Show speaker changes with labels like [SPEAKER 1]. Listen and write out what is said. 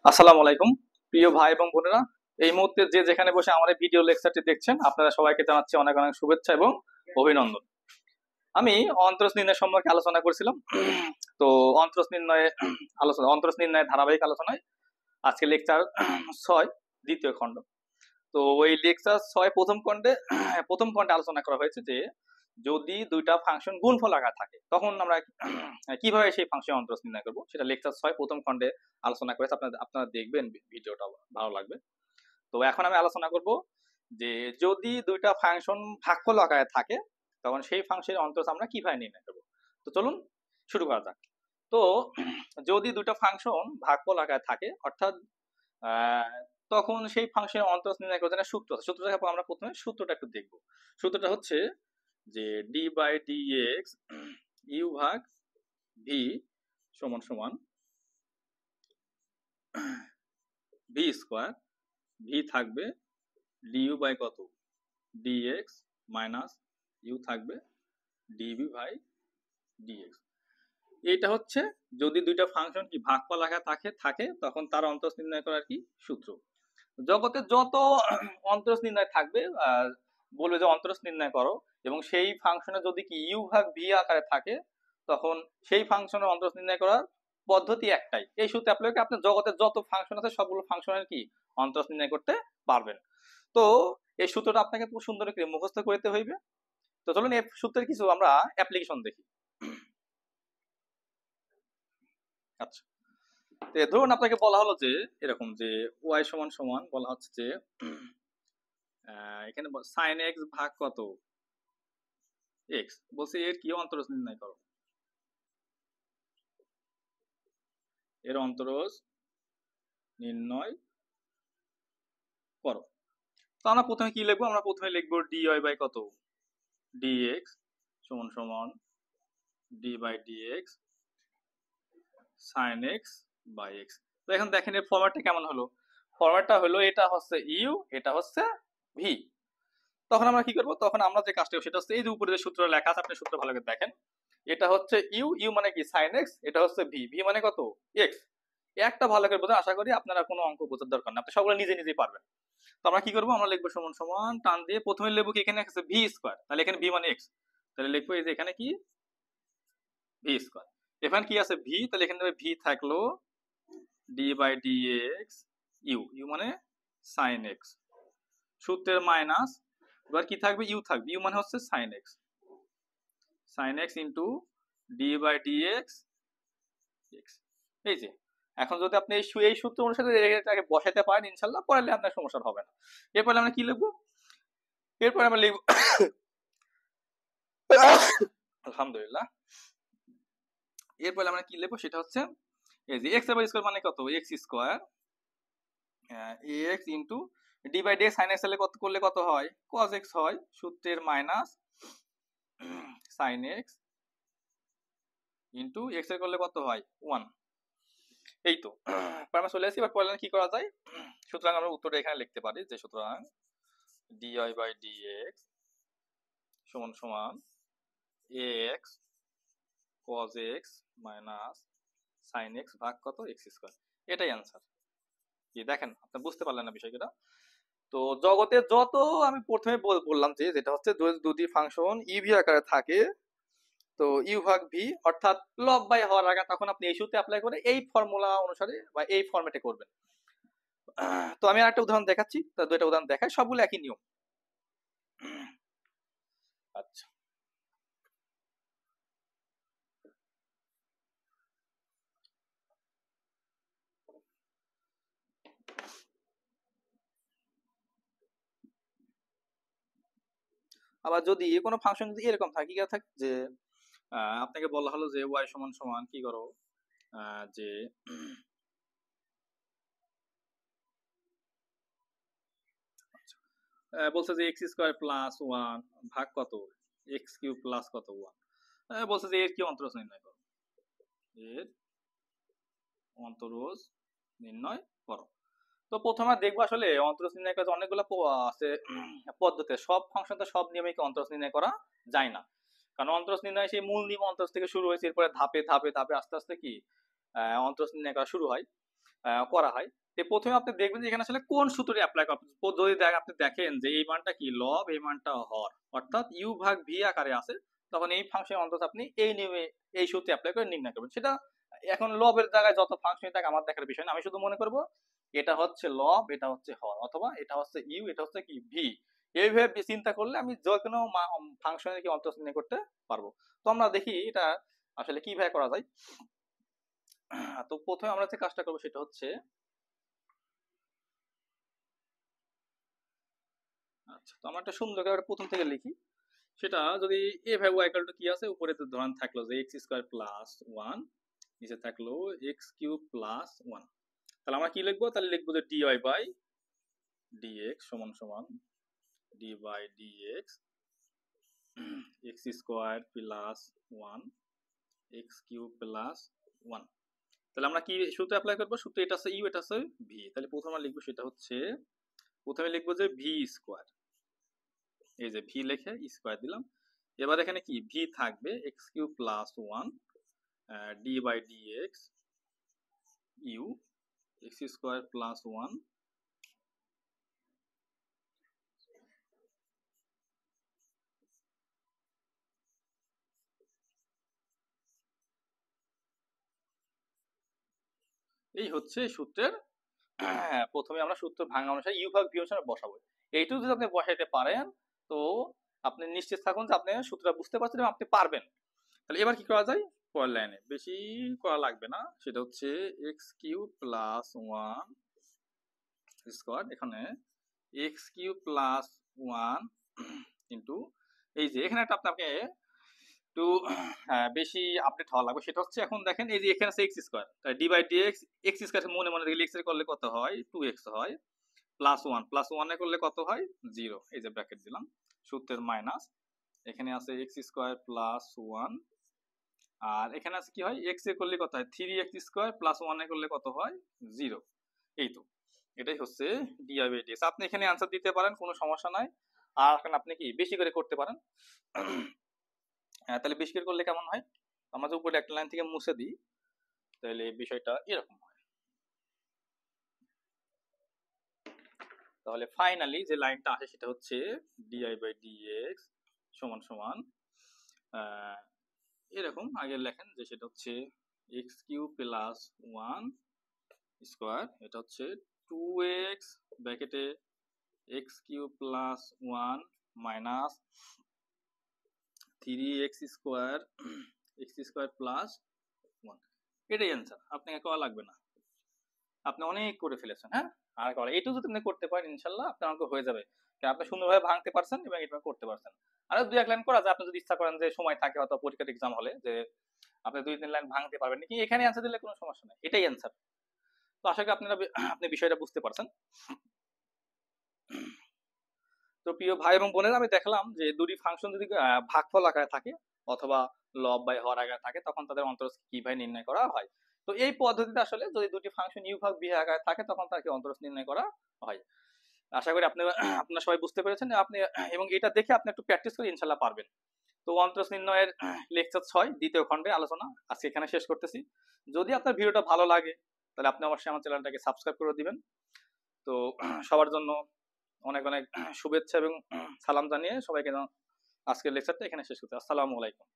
[SPEAKER 1] আসসালামু আলাইকুম প্রিয় ভাই এবং বোনেরা। এই মুহূর্তে যে যেখানে বসে আমার এই ভিডিও লেকচারটি দেখছেন, আপনারা সবাইকে জানাচ্ছি অনেক অনেক শুভেচ্ছা এবং অভিনন্দন। আমি অন্তরজ নির্ণয় সম্পর্কে আলোচনা করছিলাম। তো অন্তরজ নির্ণয়ে অন্তরজ নির্ণয়ের ধারাবাহিক আলোচনায় আজকে লেকচার 6 দ্বিতীয় খণ্ড। তো ওই লেকচার 6 প্রথম খণ্ডে আলোচনা করা হয়েছে যে যদি দুইটা ফাংশন গুণফল আকারে থাকে তখন আমরা কিভাবে সেই ফাংশন অন্তরজ নির্ণয় করব, সেটা লেকচার 6 প্রথম খণ্ডে আলোচনা করেছে। আপনারা দেখবেন, ভিডিওটা ভালো লাগবে। তো এখন আমি আলোচনা করব যে যদি দুইটা ফাংশন ভাগফল আকারে থাকে তখন সেই ফাংশনের অন্তরজ আমরা কিভাবে নির্ণয় করব। তো চলুন শুরু করা যাক। তো যদি দুইটা ফাংশন ভাগফল আকারে থাকে, অর্থাৎ আহ, তখন সেই ফাংশনের অন্তরজ নির্ণয় করার জন্য সূত্র আছে। সূত্রটা আমরা প্রথমে সূত্রটা একটু দেখব। সূত্রটা হচ্ছে যে d by d x u ভাগ ভি সমান সমান ভি স্কোয়ার। ভি থাকবে ডিইউ বাই কত, ডিএক্স মাইনাস ইউ থাকবে ডিভি বাই ডিএক্স। এইটা হচ্ছে যদি দুইটা ফাংশন কি ভাগফল আকারে থাকে তখন তার অন্তরজ নির্ণয় করার কি সূত্র। জগতে যত অন্তরজ নির্ণয় থাকবে বলবে যে অন্তরজ নির্ণয় করো, এবং সেই ফাংশনে যদি কি ইউ ভাগ ভি আকারে থাকে তখন সেই ফাংশনের অন্তরজ নির্ণয় করার পদ্ধতি একটাই। এই সূত্রে অ্যাপ্লাই করে আপনি জগতের যত ফাংশন আছে সবগুলো ফাংশনের কি অন্তরজ নির্ণয় করতে পারবেন। তো এই সূত্রটা আপনাকে খুব সুন্দর করে মুখস্থ করতে হইবে। তো চলুন এই সূত্রের কিছু আমরা অ্যাপ্লিকেশন দেখি। আচ্ছা, তো ধরুন আপনাকে বলা হলো যে এরকম যে ওয়াই সমান সমান বলা হচ্ছে যে এখানে সাইন এক্স ভাগ কত এক্স, বলছে এর কি অন্তরজ নির্ণয় করো। এর অন্তরজ নির্ণয় করো। তো আমরা প্রথমে কি লিখবো, আমরা প্রথমে লিখবো ডি ওয়াই বাই কত ডিএক্স সমান সমান d by d x sine x by x. তো এখন দেখেন এর ফরম্যাটটা কেমন হলো। ফরম্যাটটা হলো এটা হচ্ছে ইউ, এটা হচ্ছে ভি। তখন আমরা কি করবো, তখন আমরা যে কাজটা সেটা হচ্ছে এই যে উপরে যে সূত্র লেখা আছে, আপনি সূত্র ভালো করে দেখেন। এটা হচ্ছে ইউ, ইউ মানে কি সাইন এক্স, এটা হচ্ছে ভি, ভি মানে কত এক্স। একটা ভালো করে বোঝেন, আশা করি আপনারা কোনো অঙ্ক বোঝার দরকার নেই, আপনি সবগুলো নিজে নিজেই পারবেন। তো আমরা কি করবো, আমরা লিখবো সমান সমান টান দিয়ে প্রথমে লিখবো কি এখানে আছে ভি স্কোয়ার, তাহলে এখানে ভি মানে এক্স, তাহলে লিখবো এই যে এখানে কি ভি স্কোয়ার। এখানে কি আছে ভি, তাহলে এখানে ভি থাকলো d by d x u, u মানে সাইন এক্স, সূত্রের মাইনাস, এবার কি থাকবে ইউ থাকবে, ইউ মানে হচ্ছে sine x, sine x into d by d x x. এই যে এখন যদি আপনি এই সূত্র অনুসারে এটাকে বসাতে পারেন ইনশাল্লাহ, পড়ালে আপনার সমস্যা হবে না। এরপরে আমরা কি লিখবো, এরপরে আমরা লিখবো আলহামদুলিল্লাহ। এরপরে আমরা কি লিখবো সেটা হচ্ছে এই যে এক্স স্কোয়ার মানে কত x square x into d by d x sine x কত করলে কত হয় কজ এক্স হয়, সূত্রের minus sine x into x এর করলে কত হয় ওয়ান। এই তো আমরা চলে আসি, এবার পড়লেন কি করা যায়। সুতরাং আমরা উত্তরটা এখানে লিখতে পারি যে সুতরাং ডিআই বাই ডিএক্স সমান সমান x cos x minus sine x ভাগ কত এক্স স্কোয়ার। এটাই অ্যান্সার। কি দেখেন, আপনি বুঝতে পারলেন না বিষয়টা। তো জগতে যত আমি প্রথমে বললাম যে যেটা হচ্ছে যদি ফাংশন ইভি আকারে থাকে তো ইউ ভাগ ভি অর্থাৎ লব বাই হওয়ার আগে তখন আপনি এই সূত্রে অ্যাপ্লাই করে এই ফর্মুলা অনুসারে বা এই ফরম্যাটে করবেন। তো আমি আরেকটা উদাহরণ দেখাচ্ছি, তো দুইটা উদাহরণ দেখাই, সবগুলো একই নিয়ম। আচ্ছা, আবার যদি কোনো ফাংশন যদি এরকম থাকে, কি থাকে যে আপনাকে বলা হলো যে ওয়াই সমান সমান কি করো যে বলছে যে এক্স স্কোয়ার প্লাস ওয়ান ভাগ কত এক্স কিউব প্লাস কত ওয়ান। বলছে যে এর কি অন্তরজ নির্ণয় করো, এর অন্তরজ নির্ণয় করো। তো প্রথমে দেখবো আসলে অন্তরজ নির্ণয় করার অনেকগুলো আছে পদ্ধতি। সব ফাংশন তো সব নিয়মে অন্তরজ নির্ণয় করা যায় না, কারণ অন্তরজ নির্ণয় সেই মূল নিয়ম অন্তরজ থেকে শুরু হয়েছে, এরপরে ধাপে ধাপে ধাপে আস্তে আস্তে কি অন্তরজ নির্ণয় করা শুরু হয়। করা হয়। তো প্রথমে আপনি দেখবেন যে এখানে আসলে কোন সূত্রটি অ্যাপ্লাই করা, যদি আপনি দেখেন যে এই মানটা কি লব, এই মানটা হর, অর্থাৎ ইউ ভাগ ভি আকারে আছে, তখন এই ফাংশন অন্তত আপনি এই নিয়মে এই সূত্রে অ্যাপ্লাই করে নির্ণয় করবেন। সেটা এখন লবের জায়গায় যত ফাংশন থাকে আমার দেখার বিষয় না, আমি শুধু মনে করব এটা হচ্ছে লব, এটা হচ্ছে হর, অথবা এটা হচ্ছে ইউ, এটা হচ্ছে কি ভি। এইভাবে চিন্তা করলে আমি যে কোনো ফাংশনের কি অন্তত নির্ণয় করতে পারবো। তো আমরা দেখি এটা আসলে কিভাবে করা যায়। তো প্রথমে আমরা যে কাজটা করবো সেটা হচ্ছে, আচ্ছা তো আমরা একটা সুন্দর করে প্রথম থেকে লিখি। সেটা যদি এ ভাই ওয়াই ইকুয়াল টু কি আছে, উপরে তো ধরেন থাকলো যে এক্স স্কোয়ার প্লাস ওয়ান, নিচে থাকলো এক্স কিউব প্লাস ওয়ান। তাহলে আমরা কি লিখবো, তাহলে লিখবো যে ডি ওয়াই বাই ডিএক্স সমান সমান d by d x x square plus one x cube plus one. তাহলে আমরা কি সূত্র অ্যাপ্লাই করবো, সূত্র এটা আছে ইউ, এটা আছে ভি। তাহলে প্রথমে লিখবো সেটা হচ্ছে, প্রথমে লিখবো যে ভি স্কোয়ার, এই যে ভি লিখে স্কোয়ার দিলাম। এবার এখানে কি ভি থাকবে x cube plus one d by d x u x square plus one এই হচ্ছে সূত্রের প্রথমে আমরা সূত্র ভাঙা অনুসারে ইউ ভাগ ভি অনুসারে বসাবো। এইটুকু যদি আপনি বসাইতে পারেন তো আপনি নিশ্চিত থাকুন যে আপনি সূত্রটা বুঝতে পারছেন এবং আপনি পারবেন। তাহলে এবার কি করা যায়, পরের লাইনে বেশি করা লাগবে না, সেটা হচ্ছে x cube plus one square, এখানে x cube plus one into, এই যে এখানে একটা আপনাকে একটু বেশি আপডেট হওয়া লাগবে। সেটা হচ্ছে এখন দেখেন এই যে এখানে আছে x square, d by d x, x square মনে মনে রেখে এক্স এর করলে কত হয়, টু এক্স হয়, প্লাস ওয়ান, প্লাস ওয়ান এ করলে কত হয়, জিরো। এই যে ব্র্যাকেট দিলাম, সূত্রের মাইনাস, এখানে আছে এক্স স্কোয়ার প্লাস ওয়ান, আর এখানে আছে কি হয়, এক্স এ করলে কত হয়, three x square plus one এ করলে কত হয়, জিরো। এই তো এটাই হচ্ছে ডিআই বাই ডিএক্স। আপনি এখানে আনসার দিতে পারেন, কোনো সমস্যা নাই। আর এখন আপনি কি বেশি করে করতে পারেন। হ্যাঁ, তাহলে বেশি করে করলে কেমন হয়, আমরা উপরে একটা লাইন থেকে মুছে দিই, তাহলে বিষয়টা এরকম হয়। তাহলে ফাইনালি যে লাইনটা আসে সেটা হচ্ছে ডিআই বাই ডিএক্স সমান সমান এরকম, আগে লেখেন যে সেটা হচ্ছে x cube plus one square, এটা হচ্ছে টু এক্স ব্র্যাকেটে x cube plus one minus three x square plus one. এটাই অ্যান্সার, আপনাকে করা লাগবে না, আপনি অনেক করে ফেলেছেন। হ্যাঁ, আর করা এইটুকু যদি আপনি করতে পারেন ইনশাল্লাহ আপনার অঙ্ক হয়ে যাবে, কারণ আপনি সুন্দরভাবে ভাঙতে পারছেন এবং এটা করতে পারছেন। আরো দুই এক লাইন করা যায়, আপনি যদি ইচ্ছা করেন যে সময় থাকে হয়তো পরীক্ষার এক্সাম হলে যে আপনি দুই তিন লাইন ভাঙতে পারবেন নাকি, এখানে অ্যান্সার দিলে কোনো সমস্যা নেই, এটাই অ্যান্সার। তো আশা করি আপনারা আপনি বিষয়টা বুঝতে পারছেন। তো প্রিয় ভাই এবং বোনেরা, আমি দেখলাম যে দুটি ফাংশন যদি ভাগফল আকারে থাকে অথবা লব বাই হর আকারে থাকে, তখন তাদের অন্তরজ কিভাবে নির্ণয় করা হয়। তো এই পদ্ধতিতে আসলে যদি দুটি ফাংশন ইউ ভাগ বি আকারে থাকে তখন তাকে অন্তরজ নির্ণয় করা হয়। আশা করি আপনি আপনারা সবাই বুঝতে পেরেছেন আপনি, এবং এটা দেখে আপনি একটু প্র্যাকটিস করে ইনশাল্লাহ পারবেন। তো অন্তরজ নির্ণয়ের লেকচার 6 দ্বিতীয় খণ্ডে আলোচনা আজকে এখানে শেষ করতেছি। যদি আপনার ভিডিওটা ভালো লাগে তাহলে আপনি অবশ্যই আমার চ্যানেলটাকে সাবস্ক্রাইব করে দিবেন। তো সবার জন্য অনেক অনেক শুভেচ্ছা এবং সালাম জানিয়ে সবাইকে আজকের লেকচারটা এখানে শেষ করতে, আসসালামু আলাইকুম।